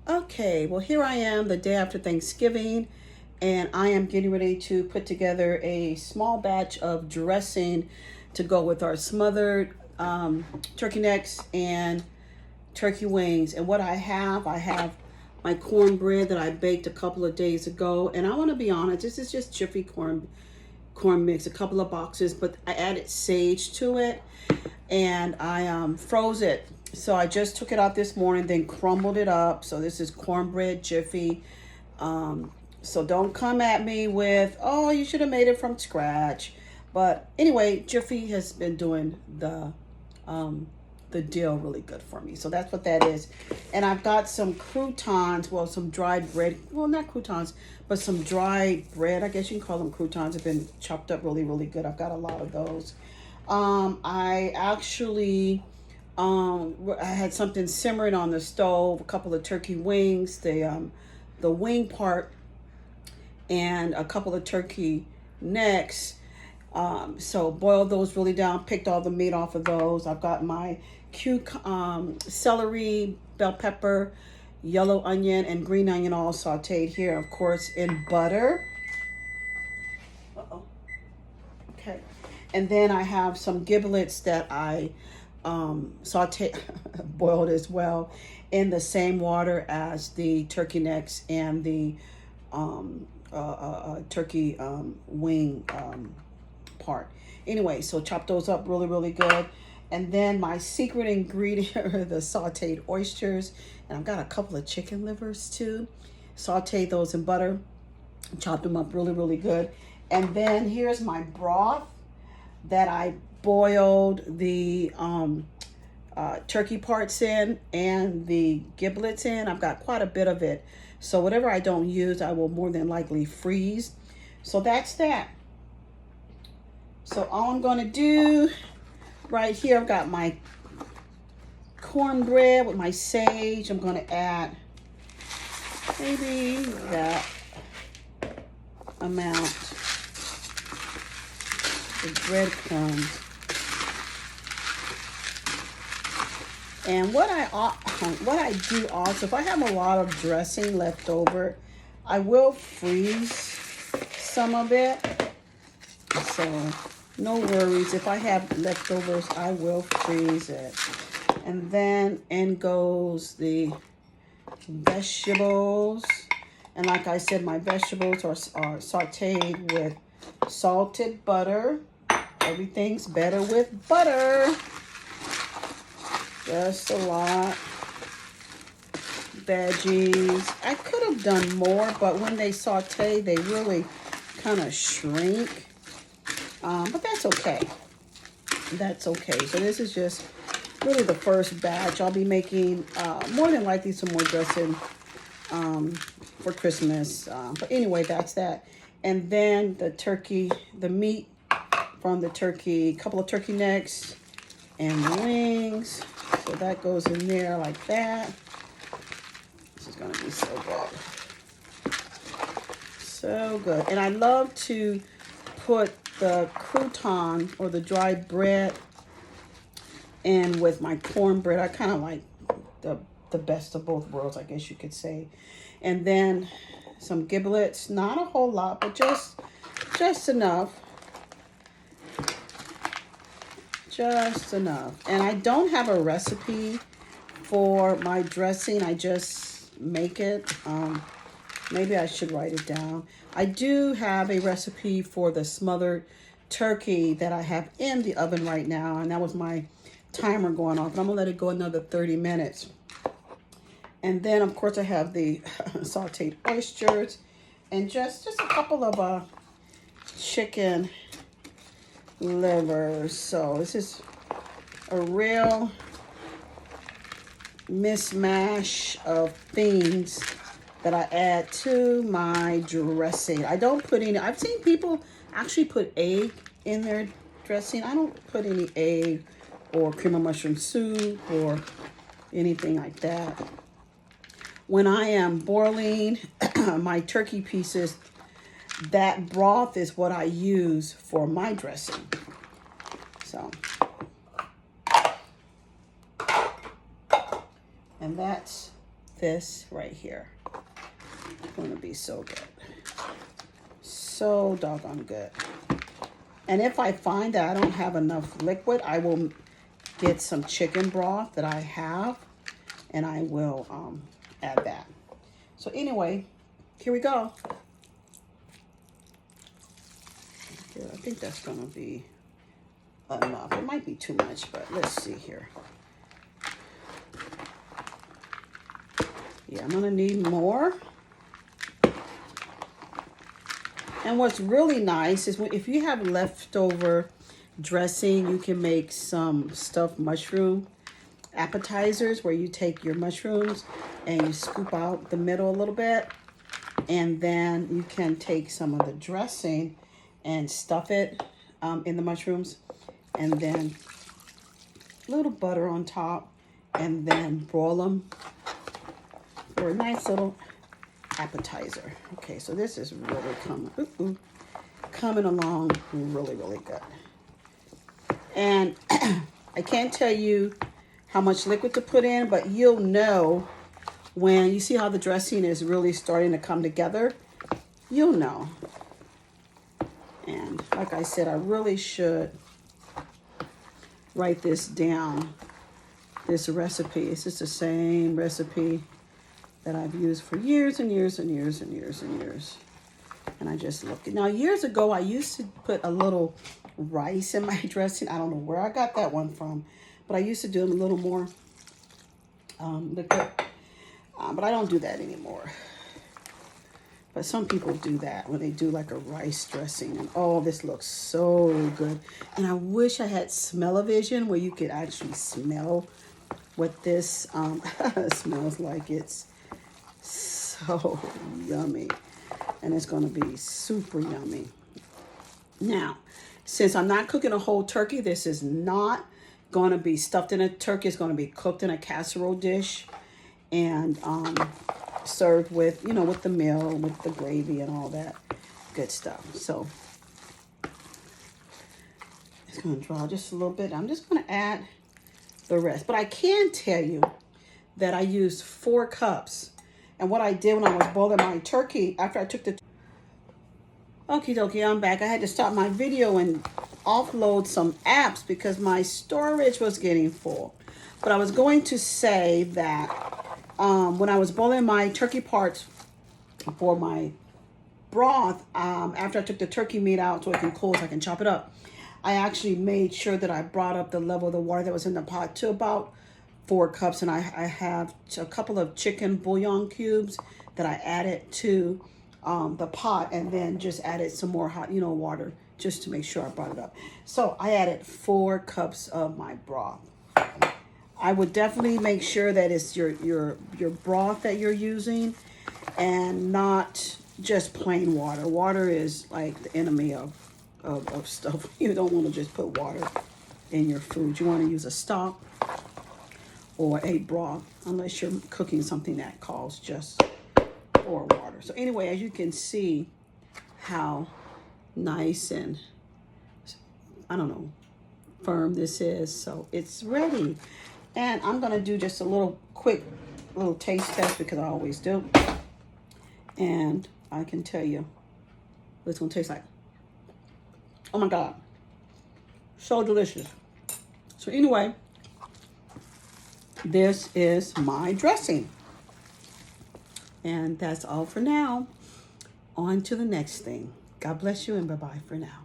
Okay, well, here I am the day after Thanksgiving, and I am getting ready to put together a small batch of dressing to go with our smothered turkey necks and turkey wings. And what I have my cornbread that I baked a couple of days ago. And I want to be honest, this is just Jiffy corn mix, a couple of boxes, but I added sage to it and I froze it. So I just took it out this morning, then crumbled it up. So this is cornbread Jiffy. So don't come at me with, oh, you should have made it from scratch. But anyway, Jiffy has been doing um, the deal really good for me. So that's what that is. And I've got some croutons, well, some dried bread. Well, not croutons, but some dried bread. I guess you can call them croutons. Have been chopped up really, really good. I've got a lot of those. I actually I had something simmering on the stove, a couple of turkey wings, the wing part, and a couple of turkey necks. So boiled those really down, picked all the meat off of those. I've got my celery, bell pepper, yellow onion, and green onion all sauteed here, of course, in butter. Uh-oh. Okay. And then I have some giblets that I saute boiled as well in the same water as the turkey necks and the turkey wing part. Anyway, so chop those up really, really good. And then my secret ingredient are the sauteed oysters. And I've got a couple of chicken livers too. Saute those in butter. Chop them up really, really good. And then here's my broth that I boiled the turkey parts in and the giblets in. I've got quite a bit of it. So whatever I don't use, I will more than likely freeze. So that's that. So all I'm going to do right here, I've got my cornbread with my sage. I'm going to add maybe that amount of breadcrumbs. And what I do also, if I have a lot of dressing left over, I will freeze some of it. So no worries. If I have leftovers, I will freeze it. And then in goes the vegetables. And like I said, my vegetables are sauteed with salted butter. Everything's better with butter. Just a lot. Veggies. I could have done more, but when they saute, they really kind of shrink. But that's okay. That's okay. So this is just really the first batch. I'll be making more than likely some more dressing for Christmas. But anyway, that's that. And then the turkey, the meat from the turkey, a couple of turkey necks and the wings. So that goes in there like that. This is going to be so good. So good. And I love to put the crouton or the dried bread in with my cornbread. I kind of like the best of both worlds, I guess you could say. And then some giblets, not a whole lot, but just enough. Just enough. And I don't have a recipe for my dressing. I just make it. Maybe I should write it down. I do have a recipe for the smothered turkey that I have in the oven right now. And that was my timer going off. But I'm going to let it go another 30 minutes. And then, of course, I have the sauteed oysters. And just a couple of chicken livers. So this is a real mismatch of things that I add to my dressing. I don't put any, I've seen people actually put egg in their dressing. I don't put any egg or cream of mushroom soup or anything like that. When I am boiling my turkey pieces, that broth is what I use for my dressing. So, and that's this right here. It's gonna be so good. So doggone good. And if I find that I don't have enough liquid, I will get some chicken broth that I have, and I will add that. So anyway, here we go. Here, I think that's gonna be enough. It might be too much, but let's see here. Yeah, I'm gonna need more. And what's really nice is if you have leftover dressing, you can make some stuffed mushroom appetizers where you take your mushrooms and you scoop out the middle a little bit, and then you can take some of the dressing and stuff it in the mushrooms, and then a little butter on top, and then broil them for a nice little appetizer. Okay, so this is really coming along really, really good. And I can't tell you how much liquid to put in, but you'll know when you see how the dressing is really starting to come together. You'll know. And like I said, I really should write this down, this recipe. It's just the same recipe that I've used for years and years and years and years and years. And I just looked. Now, years ago, I used to put a little rice in my dressing. I don't know where I got that one from, but I used to do a little more liquid. But I don't do that anymore. But some people do that when they do like a rice dressing. And oh, this looks so good. And I wish I had smell-o-vision where you could actually smell what this smells like. It's so yummy, and it's going to be super yummy. Now, since I'm not cooking a whole turkey, this is not going to be stuffed in a turkey. It's going to be cooked in a casserole dish and served with, you know, with the meal, with the gravy and all that good stuff. So it's going to draw just a little bit. I'm just going to add the rest, but I can tell you that I used 4 cups. And what I did when I was boiling my turkey, after I took the... Okie dokie, I'm back. I had to stop my video and offload some apps because my storage was getting full. But I was going to say that when I was boiling my turkey parts for my broth, after I took the turkey meat out so it can cool, so I can chop it up, I actually made sure that I brought up the level of the water that was in the pot to about 4 cups, and I have a couple of chicken bouillon cubes that I added to the pot, and then just added some more hot, you know, water just to make sure I brought it up. So I added 4 cups of my broth. I would definitely make sure that it's your broth that you're using, and not just plain water. Water is like the enemy of stuff. You don't want to just put water in your food. You want to use a stock or a broth, unless you're cooking something that calls just for water. So anyway, as you can see how nice and, I don't know, firm this is. So it's ready. And I'm going to do just a little quick little taste test because I always do. And I can tell you what it's going to taste like. Oh my God. So delicious. So anyway, this is my dressing. And that's all for now. On to the next thing. God bless you and bye-bye for now.